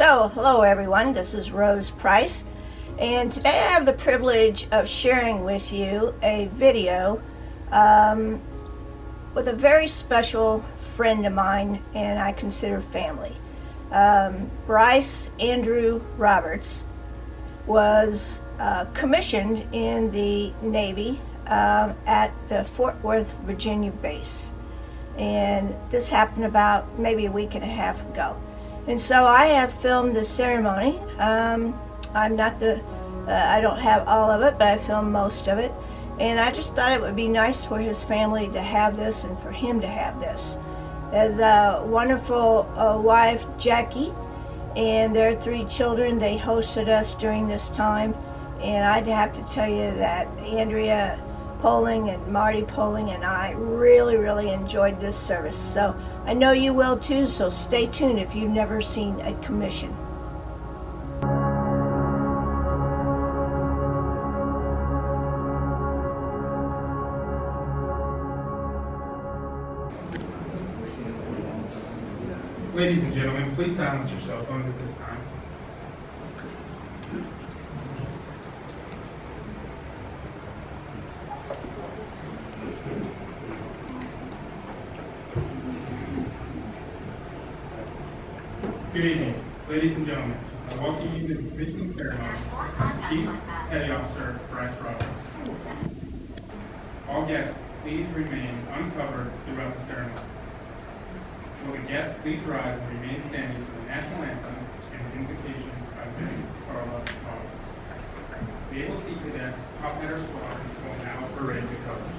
So, hello everyone, this is Rose Price, and today I have the privilege of sharing with you a video with a very special friend of mine, and I consider family. Bryce Andrew Roberts was commissioned in the Navy at the Fort Worth, Virginia base, and this happened about maybe a week and a half ago. And so I have filmed the ceremony. I'm not I don't have all of it, but I filmed most of it. And I just thought it would be nice for his family to have this and for him to have this. As a wonderful wife, Jackie, and their 3 children, they hosted us during this time. And I'd have to tell you that Andrea Poling and Marty Poling and I really enjoyed this service. So I know you will too, so stay tuned if you've never seen a commission. Ladies and gentlemen, please silence your cell phones at this time. Good evening, ladies and gentlemen. I welcome you to the commissioning ceremony of Chief Petty Officer Bryce Roberts. All guests, please remain uncovered throughout the ceremony. Will the guests please rise and remain standing for the national anthem and invocation of Miss Carla Roberts. The Able Sea Cadets Top Header Squadron will now parade the colors.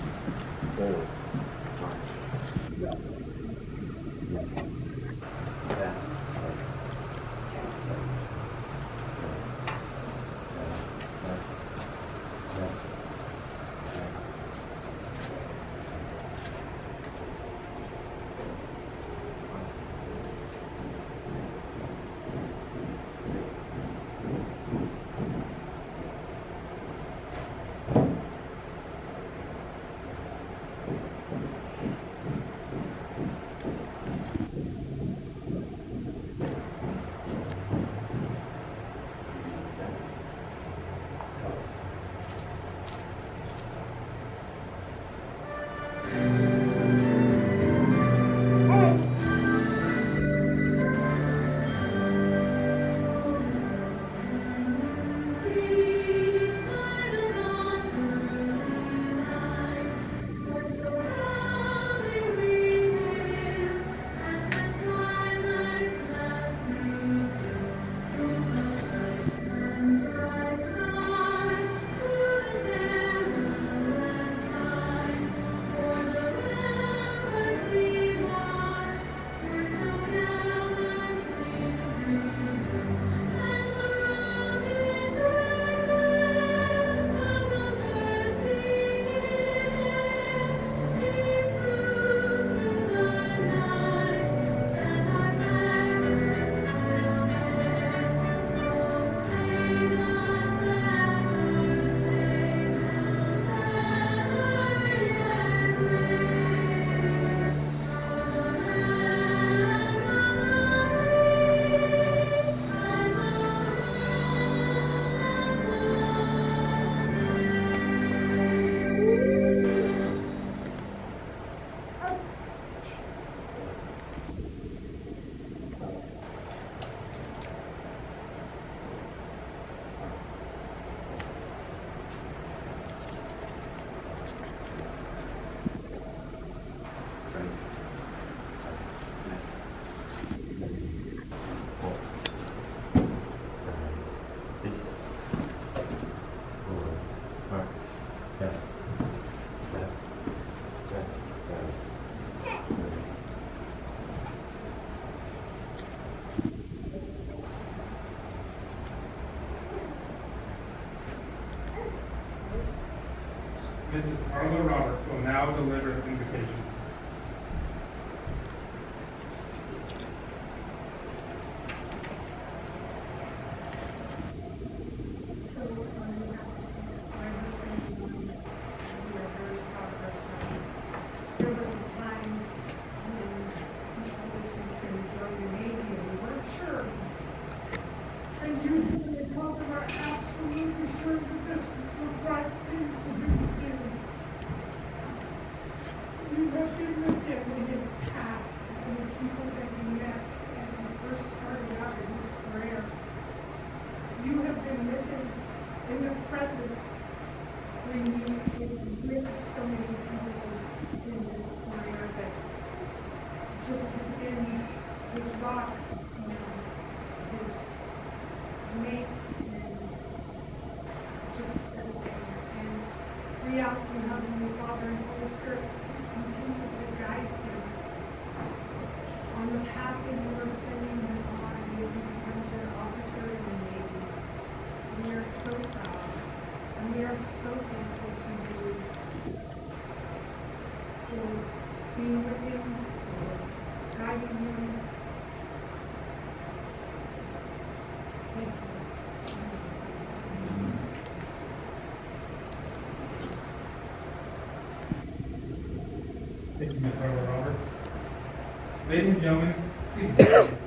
Mrs. Carla Roberts will now deliver the invocation. There was a time when we were going to join the Navy and we weren't sure in the present, when you live so many people in America, just in his rock, his mates, and just everything. And we ask you, Heavenly Father and Holy Spirit, please continue to guide him on the path that you are sending him on as he becomes an officer in the Navy. We are so proud, and we are so thankful to you for being with him, for guiding him. Thank you. Thank you, Ms. Barbara Roberts. Ladies and gentlemen, please be seated.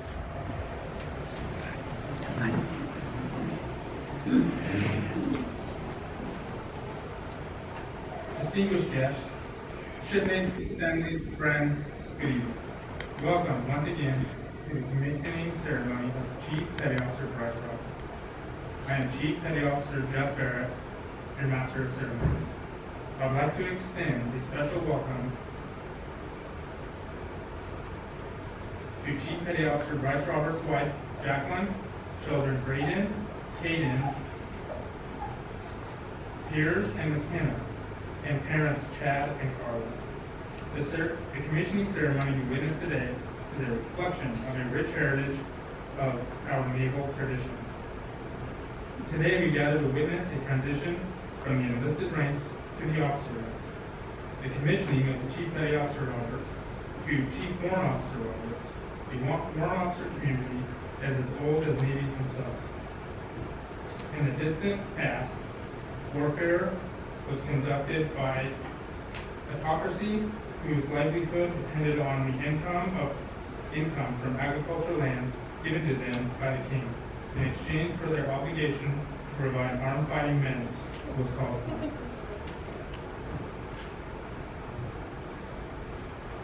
Distinguished guests, shipmates, families, friends, good evening. Welcome once again to the commissioning ceremony of Chief Petty Officer Bryce Roberts. I am Chief Petty Officer Jeff Barrett, your Master of Ceremonies. I would like to extend a special welcome to Chief Petty Officer Bryce Roberts' wife, Jacqueline, children Braden, Caden, Piers, and McKenna, and parents Chad and Carla. The commissioning ceremony you witness today is a reflection of a rich heritage of our naval tradition. Today we gather to witness a transition from the enlisted ranks to the officer ranks. The commissioning of the Chief Petty Officer Roberts to Chief Warrant Officer Roberts, a warrant officer community as old as navies themselves. In the distant past, warfare was conducted by autocracy whose livelihood depended on the income from agricultural lands given to them by the king in exchange for their obligation to provide armed fighting men, was called.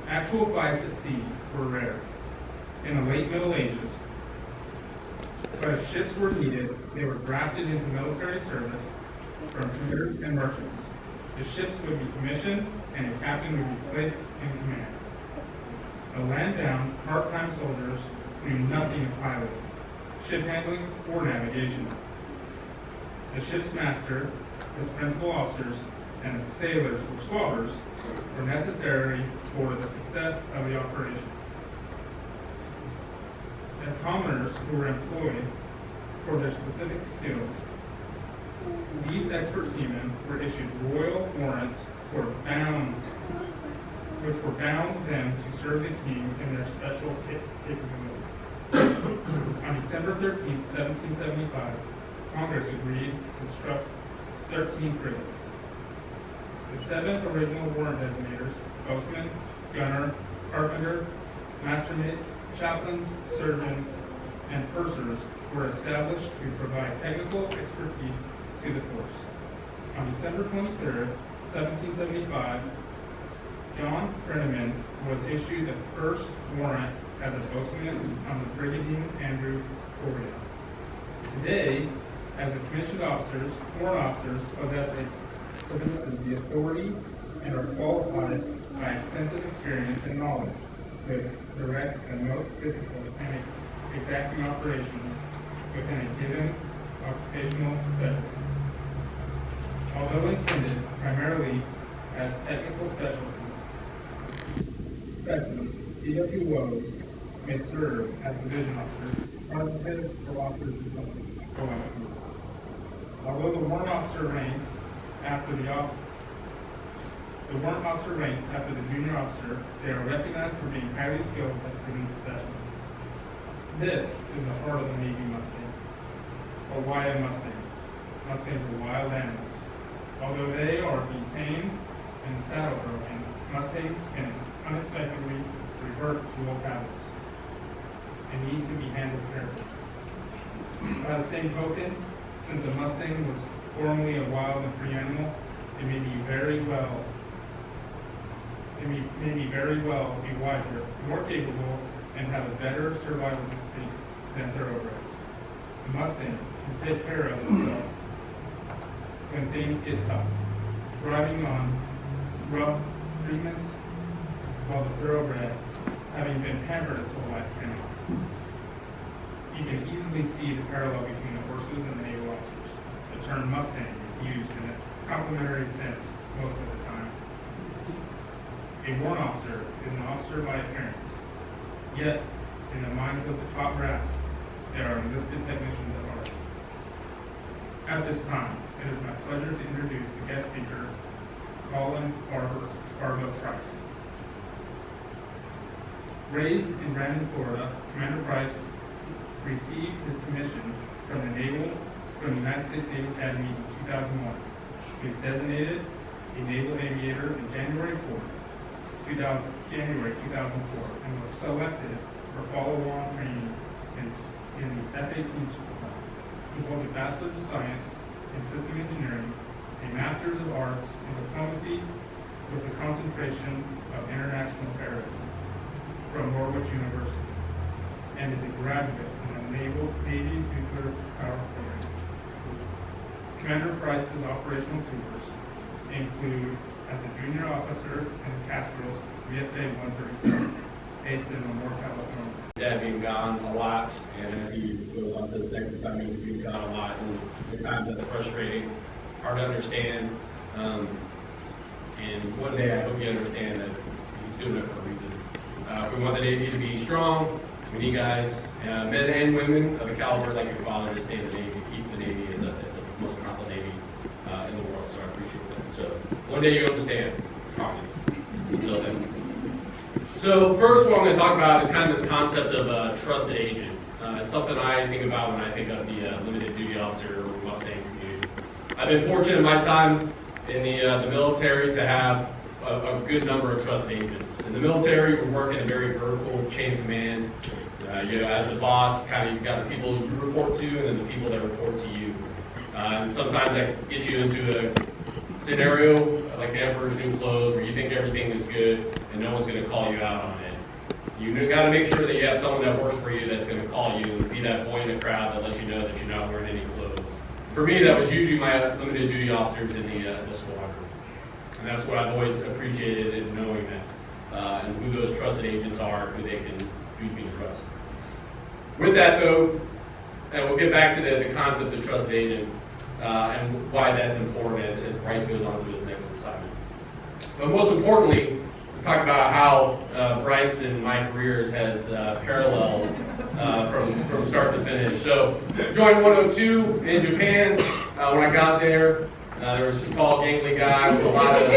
Actual fights at sea were rare in the late Middle Ages, but if ships were needed, they were drafted into military service from traders and merchants. The ships would be commissioned and a captain would be placed in command. The land-bound, part-time soldiers knew nothing of piloting, ship handling, or navigation. The ship's master, his principal officers, and the sailors or swabbers were necessary for the success of the operation. As commoners who were employed for their specific skills, these expert seamen were issued royal warrants which were bound them to serve the king in their special capabilities. On December 13, 1775, Congress agreed to construct 13 frigates. The 7 original warrant designators, boatsmen, gunner, carpenter, mastermates, chaplains, surgeon, and pursers, were established to provide technical expertise to the force. On December 23, 1775, John Brenneman was issued the first warrant as a boatsman on the Bryce Andrew Roberts. Today, as the commissioned officers, warrant officers possess the authority and are qualified by extensive experience and knowledge to direct the most difficult and exacting operations within a given occupational specialty. Although intended primarily as technical specialties, CWOs may serve as division officers, sergeant or officers of going through. Although the warrant officer ranks after the warrant officer ranks after the junior officer, they are recognized for being highly skilled at the profession. This is the heart of the Navy Mustang, or why a Mustang. Mustangs are wild animals. Although they are detained and saddle broken, Mustangs can unexpectedly revert to old habits and need to be handled carefully. By the same token, since a Mustang was formerly a wild and free animal, it may very well be wiser, more capable, and have a better survival instinct than thoroughbreds. the Mustang can take care of itself when things get tough, thriving on rough treatments, while the thoroughbred, having been pampered its whole life, cannot. You can easily see the parallel between the horses and the naval officers. The term Mustang is used in a complimentary sense most of the time. A warrant officer is an officer by appearance, yet in the minds of the top brass, they are enlisted technicians at heart. At this time, it is my pleasure to introduce the guest speaker, Colin Barber Price. Raised in Brandon, Florida, Commander Price received his commission from the United States Naval Academy in 2001. He was designated a naval aviator in January 2004, and was selected for follow-on training in the F-18 school. He holds a Bachelor's of Science in System Engineering, a Master's of Arts in Diplomacy with a concentration of International Terrorism from Norwich University, and is a graduate in the Navy's Nuclear Power Program. Commander Price's operational tours include as a junior officer in Castro's VFA 137, based in Lemoore, California. Dad being gone a lot, and as he goes on to his next assignment, he's being gone a lot, and at times that's frustrating, hard to understand. And one day I hope you understand that he's doing it for a reason. If we want the Navy to be strong, we need guys, men and women of a caliber like your father to stay in the Navy, keep the Navy as the most powerful Navy in the world. So I appreciate that. So one day you understand, I promise. Until then. So first what I'm going to talk about is kind of this concept of a trusted agent. It's something I think about when I think of the limited duty officer or Mustang community. I've been fortunate in my time in the military to have a good number of trusted agents. In the military, we work in a very vertical chain of command. As a boss, kind of you've got the people you report to and then the people that report to you. And sometimes that gets you into a scenario like the Emperor's New Clothes, where you think everything is good and no one's going to call you out on it. You got to make sure that you have someone that works for you that's going to call you and be that boy in the crowd that lets you know that you're not wearing any clothes. For me, that was usually my limited duty officers in the squadron. And that's what I've always appreciated in knowing that, and who those trusted agents are, who they can trust. With that though, and we'll get back to the concept of trusted agent, and why that's important as Bryce goes on to his next assignment. But most importantly, let's talk about how Bryce and my careers has paralleled from start to finish. So, joined 102 in Japan. When I got there, there was this tall, gangly guy with a lot of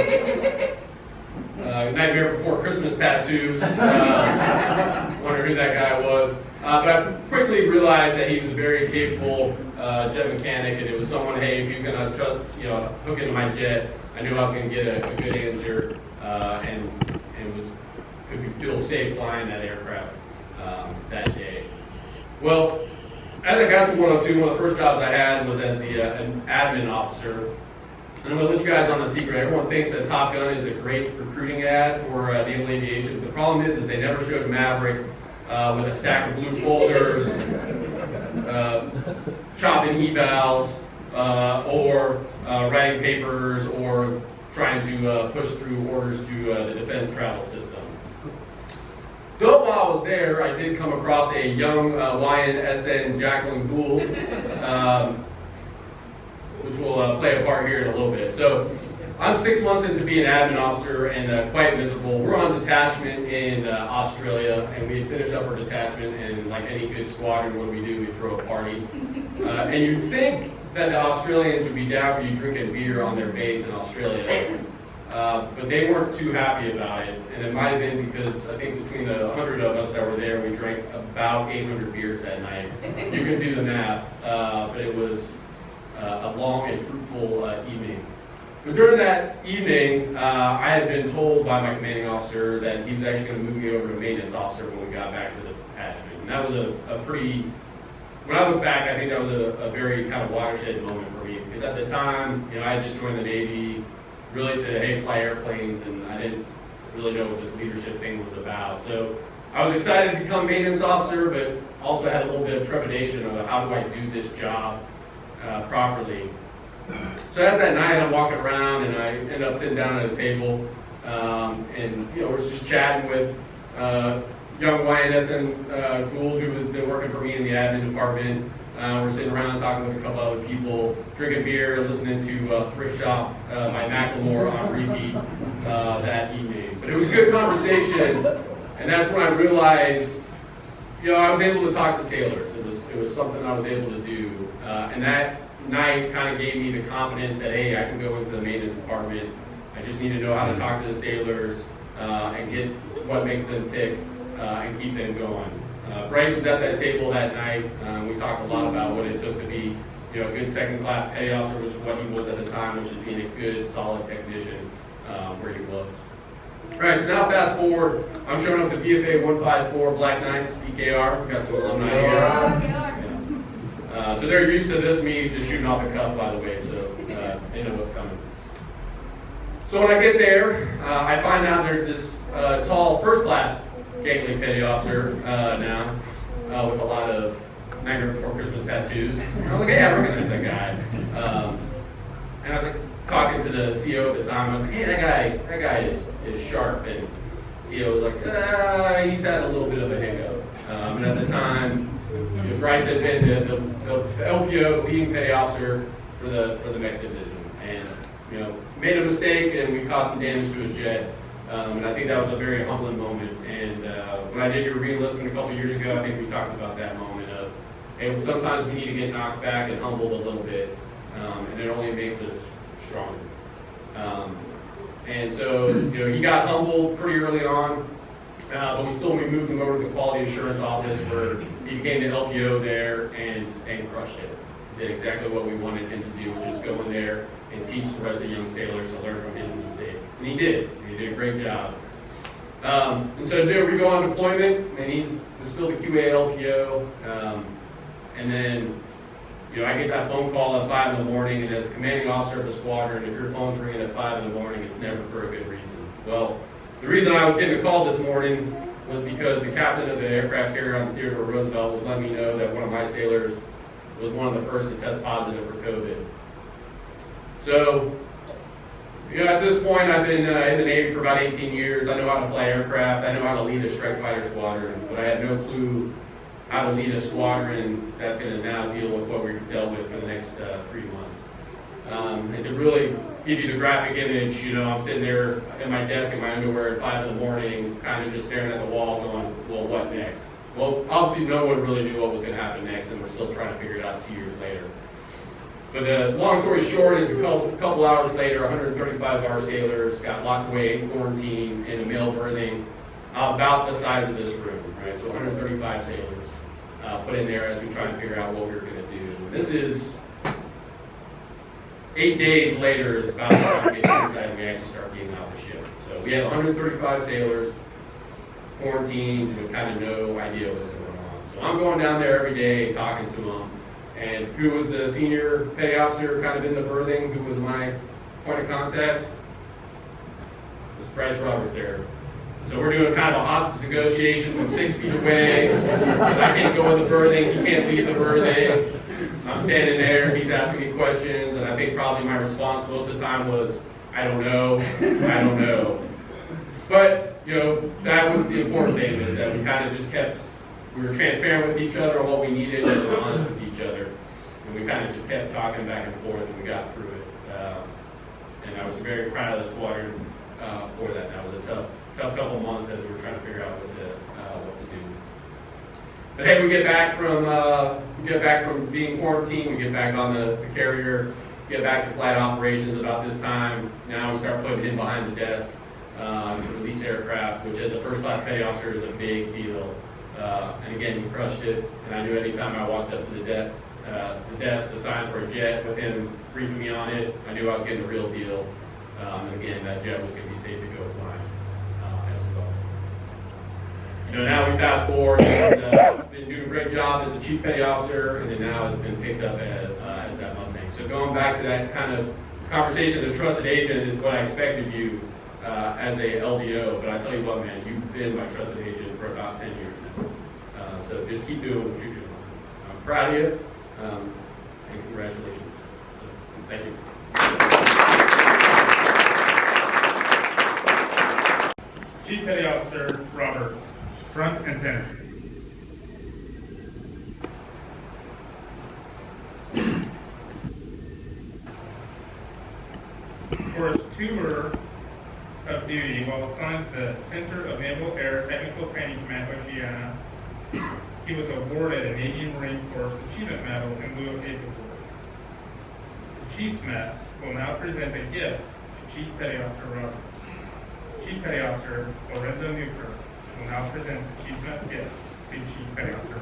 Nightmare Before Christmas tattoos. Wonder who that guy was. But I quickly realized that he was a very capable jet mechanic, and it was someone, hey, if he was going to trust, hook into my jet, I knew I was going to get a good answer, and could feel safe flying that aircraft that day. Well, as I got to 102, one of the first jobs I had was as an admin officer. And I'm going to let you guys on the secret. Everyone thinks that Top Gun is a great recruiting ad for naval aviation. The problem is they never showed Maverick with a stack of blue folders, chopping evals, or writing papers, or trying to push through orders to the defense travel system. Though while I was there, I did come across a young YNSN Jacqueline Gould, which will play a part here in a little bit. So I'm 6 months into being an admin officer and quite miserable. We're on detachment in Australia, and we had finished up our detachment, and like any good squadron, what do? We throw a party. And you think that the Australians would be down for you drinking beer on their base in Australia, but they weren't too happy about it. And it might have been because I think between the 100 of us that were there, we drank about 800 beers that night. You can do the math, but it was a long and fruitful evening. But during that evening, I had been told by my commanding officer that he was actually going to move me over to maintenance officer when we got back to the detachment. And that was a pretty, when I look back, I think that was a very kind of watershed moment for me. Because at the time, I had just joined the Navy, really to, hey, fly airplanes, and I didn't really know what this leadership thing was about. So I was excited to become maintenance officer, but also had a little bit of trepidation of how do I do this job properly. So as that night, I'm walking around and I end up sitting down at a table, and we're just chatting with young YNSN Gould, who has been working for me in the admin department. We're sitting around talking with a couple other people, drinking beer, listening to Thrift Shop by Macklemore on repeat that evening. But it was a good conversation, and that's when I realized, I was able to talk to sailors. It was something I was able to do, and that night kind of gave me the confidence that, hey, I can go into the maintenance department. I just need to know how to talk to the sailors and get what makes them tick and keep them going. Bryce was at that table that night. We talked a lot about what it took to be, a good second-class petty officer, which is what he was at the time, which is being a good, solid technician where he was. All right, so now fast forward. I'm showing up to BFA 154 Black Knights, BKR. We got some alumni here. So they're used to this, me just shooting off the cuff, by the way, so they know what's coming. So when I get there, I find out there's this tall first-class Gateway petty officer now with a lot of Nightmare Before Christmas tattoos. And I was like, hey, I recognize that guy. And I was like talking to the CO at the time. I was like, hey, that guy is sharp. And CO was like, he's had a little bit of a hiccup. And at the time, Bryce had been the LPO, leading petty officer for the mech division, and made a mistake, and we caused some damage to his jet. And I think that was a very humbling moment. And when I did your re-enlistment a couple years ago, I think we talked about that moment of, hey, sometimes we need to get knocked back and humbled a little bit, and it only makes us stronger. And so, he got humbled pretty early on, but we moved him over to the quality assurance office where he became the LPO there and crushed it. Did exactly what we wanted him to do, which is go in there and teach the rest of the young sailors to learn from his mistakes. And he did. He did a great job. And so we go on deployment, and he's still the QA LPO. And then, I get that phone call at 5 in the morning, and as a commanding officer of the squadron, if your phone's ringing at 5 in the morning, it's never for a good reason. Well, the reason I was getting a call this morning was because the captain of the aircraft carrier on the Theodore Roosevelt was letting me know that one of my sailors was one of the first to test positive for COVID. So, at this point, I've been in the Navy for about 18 years. I know how to fly aircraft. I know how to lead a strike fighter squadron, but I had no clue how to lead a squadron that's going to now deal with what we've dealt with for the next 3 months. And to really give you the graphic image, I'm sitting there at my desk in my underwear at 5 in the morning, kind of just staring at the wall going, well, what next? Well, obviously no one really knew what was going to happen next, and we're still trying to figure it out 2 years later. But the long story short is a couple hours later, 135 of our sailors got locked away in quarantine in a male berthing about the size of this room, right? So 135 sailors put in there as we try and figure out what we were going to do. This is 8 days later is about the time we get inside and we actually start getting out the ship. So we have 135 sailors quarantined with kind of no idea what's going on. So I'm going down there every day talking to them. And who was the senior petty officer kind of in the berthing? Who was my point of contact? It was Bryce Roberts there. So we're doing kind of a hostage negotiation from 6 feet away. I can't go in the berthing, he can't leave the berthing. I'm standing there, he's asking me questions, and I think probably my response most of the time was, I don't know, I don't know. But, that was the important thing, is that we kind of just we were transparent with each other on what we needed, and we were honest with each other. And we kind of just kept talking back and forth, and we got through it. And I was very proud of the squadron for that. That was a tough couple months as we were trying to figure out what to do. But hey, we get back from being quarantined, we get back on the carrier, get back to flight operations about this time. Now we start putting him behind the desk to release aircraft, which as a first class petty officer is a big deal. And again, he crushed it. And I knew anytime I walked up to the desk, the signs for a jet with him briefing me on it, I knew I was getting the real deal. And again, that jet was going to be safe to go flying as well. Now we fast forward. He's been doing a great job as a chief petty officer, and then now has been picked up as that Mustang. So going back to that kind of conversation, the trusted agent is what I expected you as a LDO, but I tell you what, man, you've been my trusted agent for about 10 years now. So just keep doing what you're doing. I'm proud of you, and congratulations. So, thank you. Chief Petty Officer Roberts, front and center. For his tour of duty while assigned to the Center of Naval Air Technical Training Command, Oceana, he was awarded a Navy and Marine Corps Achievement Medal in lieu of paperwork. The Chief's Mess will now present a gift to Chief Petty Officer Roberts. Chief Petty Officer Lorenzo Newkirk will now present the Chief's Mess gift to Chief Petty Officer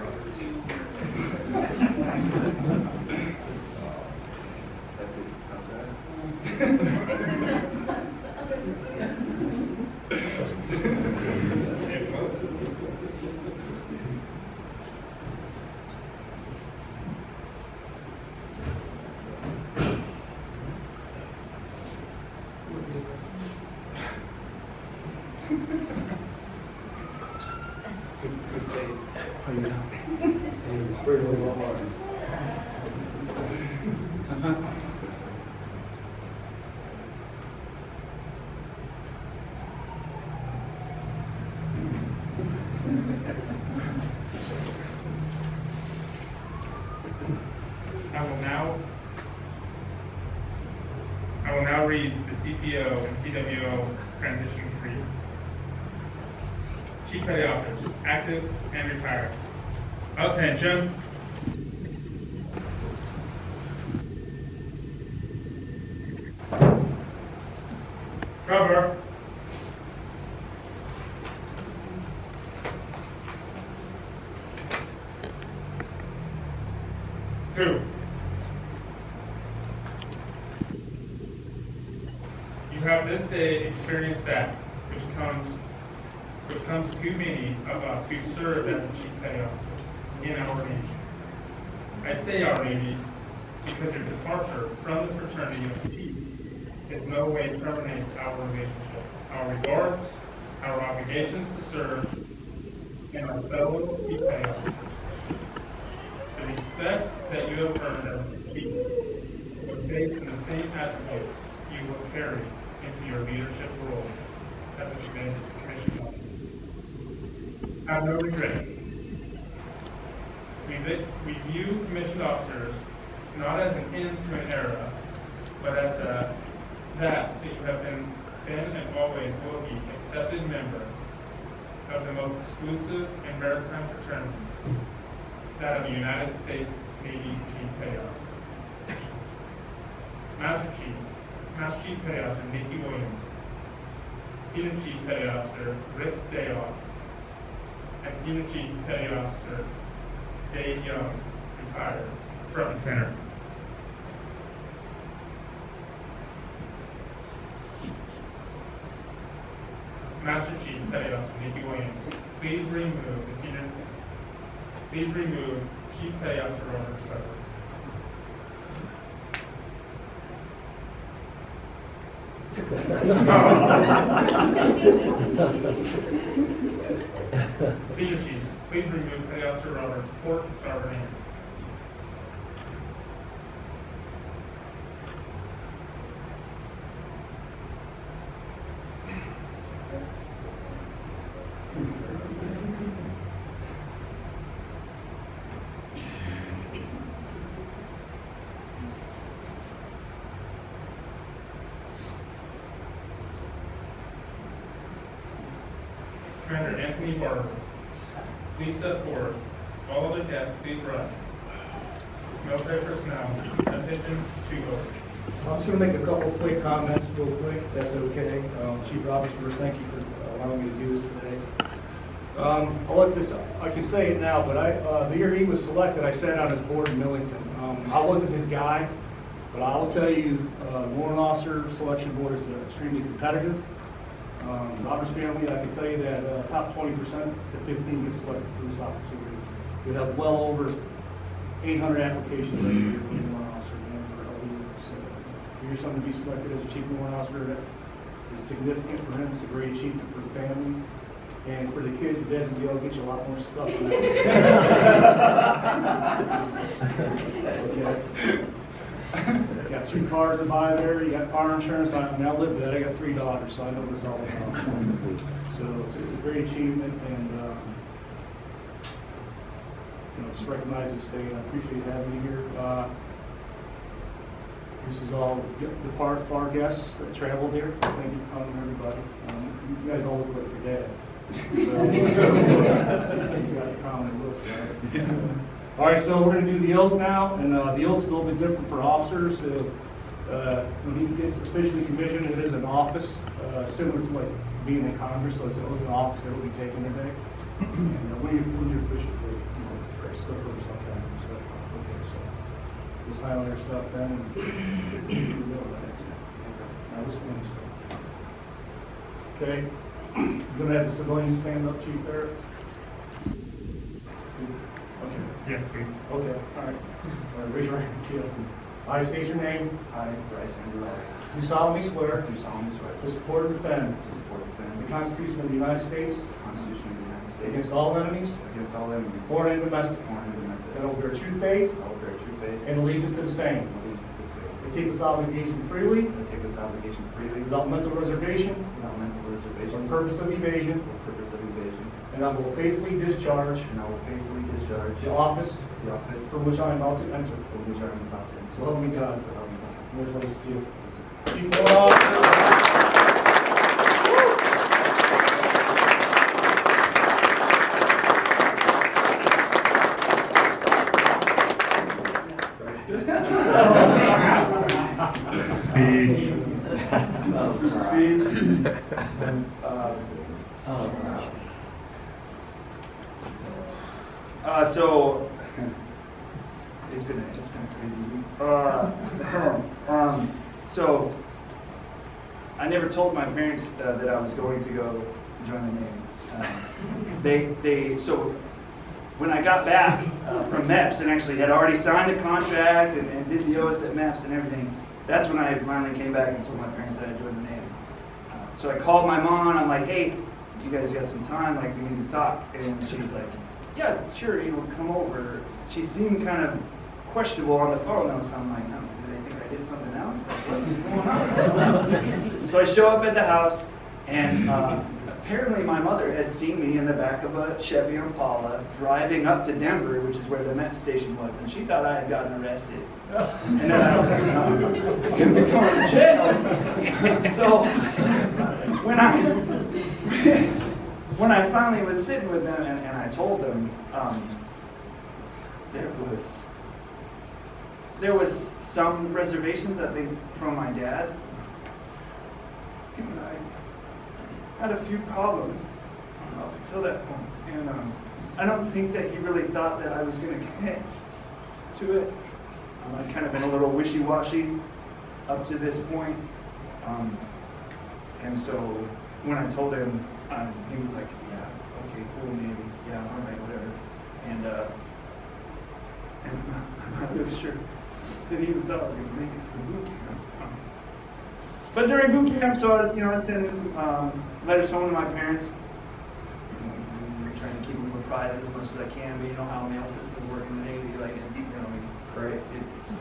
I will now read the CPO and CWO transition decree. Chief Petty Officers, active and retired. Attention. Cover. Two. You have this day experienced that which comes to many of us who serve as the Chief Petty Officer in our Navy. I say our Navy because your departure from the fraternity of Chief in no way terminates our relationship, our regards, our obligations to serve, and our fellow Chief Petty Officers. The respect that you have earned as a Chief was based on the same attributes you will carry into your leadership role as a commissioned officer. Have no regrets. We view commissioned officers not as an end to an era, but as that you have been and always will be accepted member of the most exclusive and maritime fraternities, that of the United States Navy Chief Petty Officer. Master Chief Petty Officer Nikki Williams, Senior Chief Petty Officer Rick Dayoff, and Senior Chief Petty Officer Dave Young, retired, front and center. Master Chief Petty Officer Nikki Williams, please remove Chief Petty Officer Roberts' cover. Senior Chiefs, please remove Petty Officer Roberts' port and starboard hand. Commander Anthony Barber, please step forward. All other guests, please rise. Military personnel, attention to order. I'm just going to make a couple quick comments real quick, if that's okay. Chief Roberts, first, thank you for allowing me to do this today. I'll let this, I can say it now, but the year he was selected, I sat on his board in Millington. I wasn't his guy, but I'll tell you, warrant officer selection board is extremely competitive. Roberts family, I can tell you that top 20% to 15 gets selected for this opportunity. We have well over 800 applications every year for warrant officer and for LDO. So if you're something to be selected as a chief warrant officer, is significant for him. It's a great achievement for the family. And for the kids, your dad's gonna be able to get you a lot more stuff. Okay. Got 2 cars to buy there, you got car insurance, I mean, I live with that, I got 3 daughters, so I know this all about. So it's a great achievement, and, just recognize this day, and I appreciate having you here. This is all the part for our guests that traveled here. Thank you for coming, everybody. You guys all look like your dad. You got the common looks, right? All right, so we're going to do the oath now, and the oath is a little bit different for officers. So when he gets officially commissioned, it is an office, similar to like being in Congress, so it's an oath of office that will be taken today. And when you officially, first, okay. So we'll sign all your stuff then. Now this one. Okay. You're going to have the civilians stand up, Chief Barrett? Okay. Yes, please. Okay, all right. All right, raise your hand. I state your name. I, Bryce Andrew Roberts, Do solemnly swear do solemnly swear to support and defend to support and defend the Constitution of the United States the Constitution of the United States against all enemies, against all enemies, foreign and domestic, foreign and domestic, that I will bear true faith I will bear true faith and allegiance to the same, and allegiance to the same. I take this obligation freely, I take this obligation freely without mental reservation without mental or reservation purpose of evasion, or purpose of evasion, and I will faithfully discharge and I will faithfully discharge the office the office for which I am about to enter. for which I am about to enter. So help me God. So help me God. Congratulations to you. Chief Warren Officer. Speech. So it's been a crazy week. So I never told my parents that I was going to go join the Navy. So when I got back from MEPS and actually had already signed a contract and did the oath at MEPS and everything, that's when I finally came back and told my parents that I joined the Navy. So I called my mom and I'm like, hey, you guys got some time? Like, we need to talk. And she's like, yeah, sure, come over. She seemed kind of questionable on the phone though, so I'm like, no, do they think I did something else? Like, what's going on? So I show up at the house, and apparently my mother had seen me in the back of a Chevy Impala driving up to Denver, which is where the MET station was, and she thought I had gotten arrested. And that I was going to be going to jail. So when I finally was sitting with them and I told them, there was some reservations, I think, from my dad. And I had a few problems up until that point. And I don't think that he really thought that I was going to commit to it. I'd kind of been a little wishy-washy up to this point. And so when I told him, he was like, yeah, okay, cool, maybe, yeah, all right, whatever. And I'm not really sure that he even thought I was going to make it through boot camp. But during boot camp, so I sent letters home to my parents. I'm trying to keep them apprised as much as I can, but you know how mail systems work in the Navy, like, right? It's,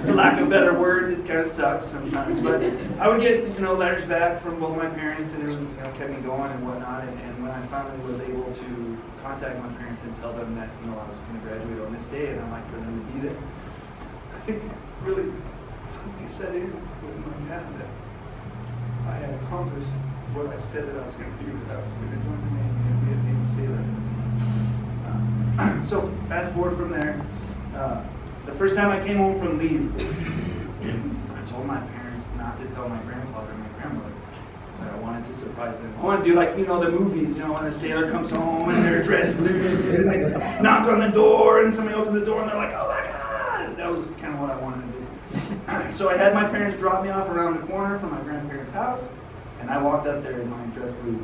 for lack of better words, it kind of sucks sometimes. But I would get, letters back from both my parents, and it was, kept me going and whatnot. And when I finally was able to contact my parents and tell them that, I was going to graduate on this day, and I'd like for them to be there, I think really finally set in with my dad that I had accomplished what I said that I was going to do, that I was going to join the Navy and be a Navy sailor. So fast forward from there. The first time I came home from leave, I told my parents not to tell my grandfather and my grandmother that I wanted to surprise them. I want to do like, the movies, when a sailor comes home and they're dressed blue, and they knock on the door and somebody opens the door and they're like, oh my God! That was kind of what I wanted to do. So I had my parents drop me off around the corner from my grandparents' house, and I walked up there in my dress blue.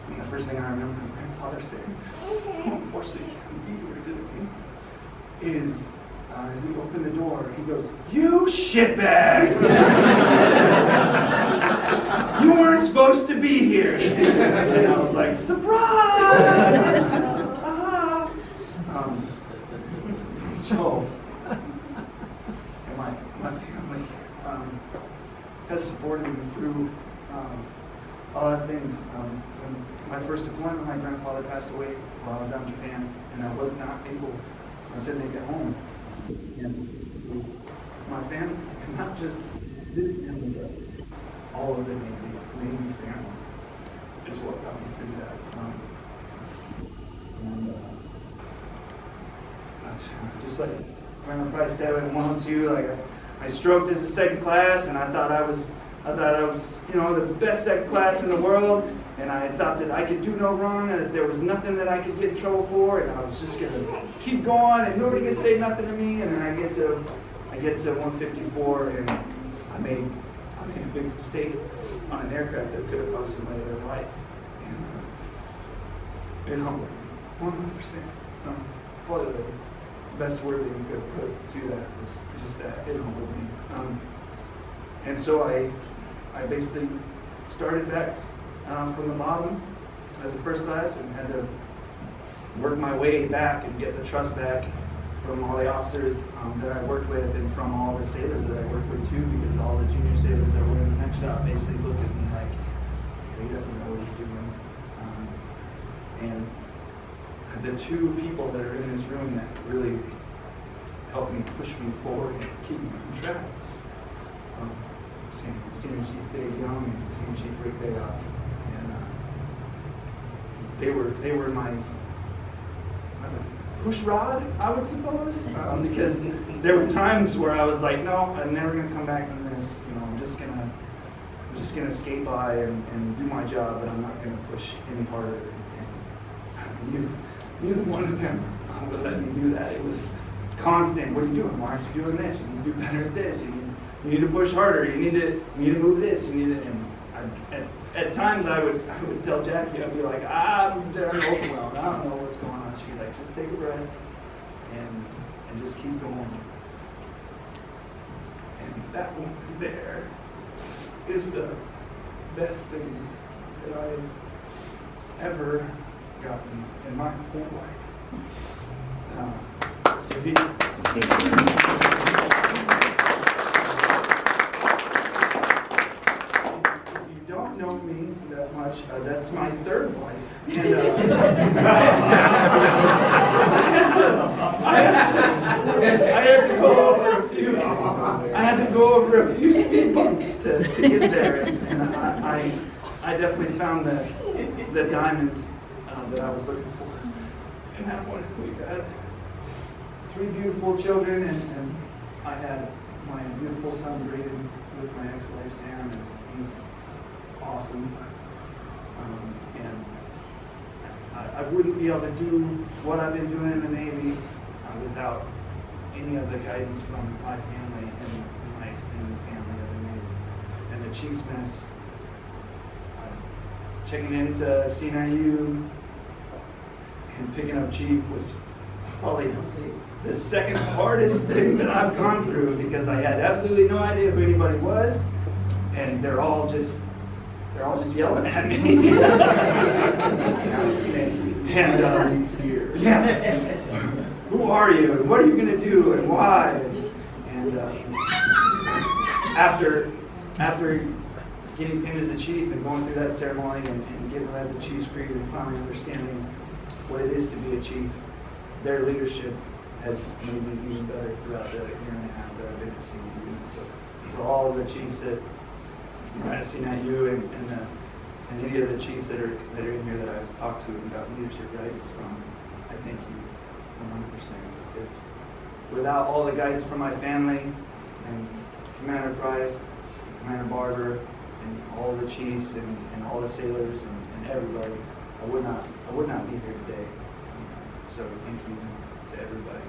And the first thing I remember my grandfather saying, unfortunately, you can't be here today, is as he opened the door, he goes, "You shitbag! You weren't supposed to be here." And I was like, "Surprise!" So, and my family has supported me through a lot of things. When my first deployment, my grandfather passed away while I was out in Japan, and I was not able to make it home. And my family, and not just this family, but all of the Navy family, is what got me through that. Just like Grandma Bryce said in 102, like I stroked as a second class, and I thought I was, the best second class in the world, and I thought that I could do no wrong, and that there was nothing that I could get in trouble for, and I was just gonna keep going, and nobody could say nothing to me. And then I get to 154, and I made a big mistake on an aircraft that could have cost somebody their life, and it humbled me 100%. So probably the best word that you could put to that was just that it humbled me. And so I basically started back from the bottom as a first class and had to work my way back and get the trust back from all the officers that I worked with and from all the sailors that I worked with too, because all the junior sailors that were in the next shop basically looked at me like, he doesn't know what he's doing. And the two people that are in this room that really helped me push me forward and keep me on track was Senior Chief Dave Young and Senior Chief Rick Bayoff. And they were my push rod, I would suppose, because there were times where I was like, no, I'm never going to come back from this. I'm just gonna skate by and do my job, but I'm not going to push any harder. And neither one of them would let me do that. It was constant. What are you doing? Why aren't you doing this? You need to do better at this. You need to push harder. You need to move this. You need to. And at times I would tell Jackie, I'd be like, I'm overwhelmed. I don't know what's going on. She'd be like, just take a breath and just keep going. And that one there is the best thing that I've ever gotten in my whole life. If you don't know me that much, that's my third wife. And, I had to go over a few speed bumps to get there, and I definitely found the diamond that I was looking for. And that one, we got 3 beautiful children, and I had my beautiful son Braden with my ex-wife Sam, and he's awesome. And I wouldn't be able to do what I've been doing in the Navy without any of the guidance from my family and my extended family of the Navy. And the Chief's Mess, checking into CNIU and picking up Chief was probably the second hardest thing that I've gone through, because I had absolutely no idea who anybody was, and they're all just yelling at me. Who are you? And what are you going to do? And why? And after getting pinned as a chief and going through that ceremony and getting read the Chief's Creed and finally understanding what it is to be a chief, their leadership has made me even better throughout the year and a half that I've been at CNIU. So for all of the chiefs that are at CNIU and any of the chiefs that are in here that I've talked to and got leadership guidance from, I thank you 100%. Because without all the guidance from my family and Commander Bryce, Commander Barber, and all the chiefs and all the sailors and everybody, I would not be here today. So thank you to everybody.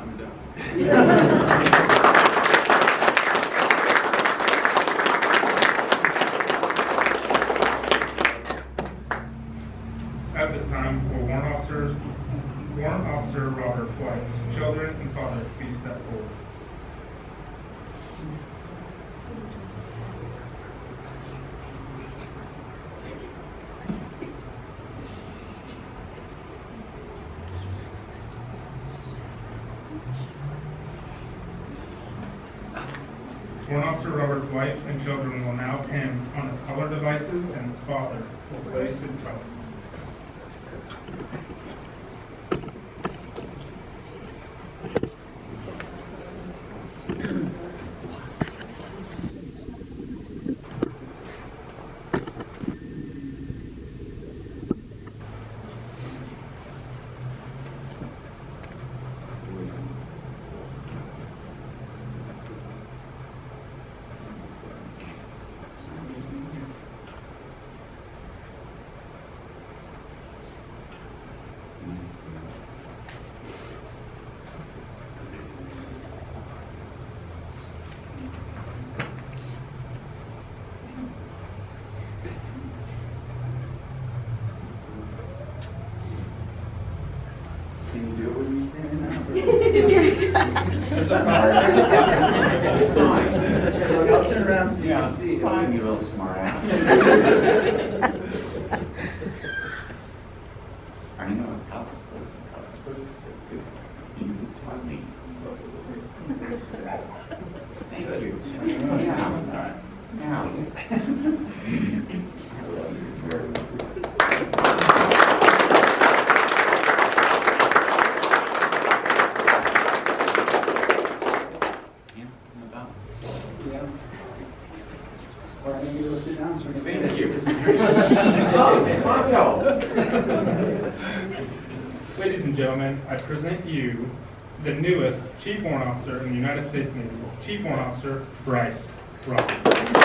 I'm done. At this time, for Warrant Officer Robert Twice, children and father please step forward? Warrant Officer Roberts' wife and children will now pin on his color devices, and his father will place his color. Can you do it when you stand up? I'll turn around so you can see. Fine, you little smart ass. I know it's how it's supposed to sit. You taught me. Thank you. Yeah, all right. Now. I love you very much. Or I need to go sit down so we can Thank you. Ladies and gentlemen, I present you the newest Chief Warrant Officer in the United States Navy, Chief Warrant Officer Bryce Roberts.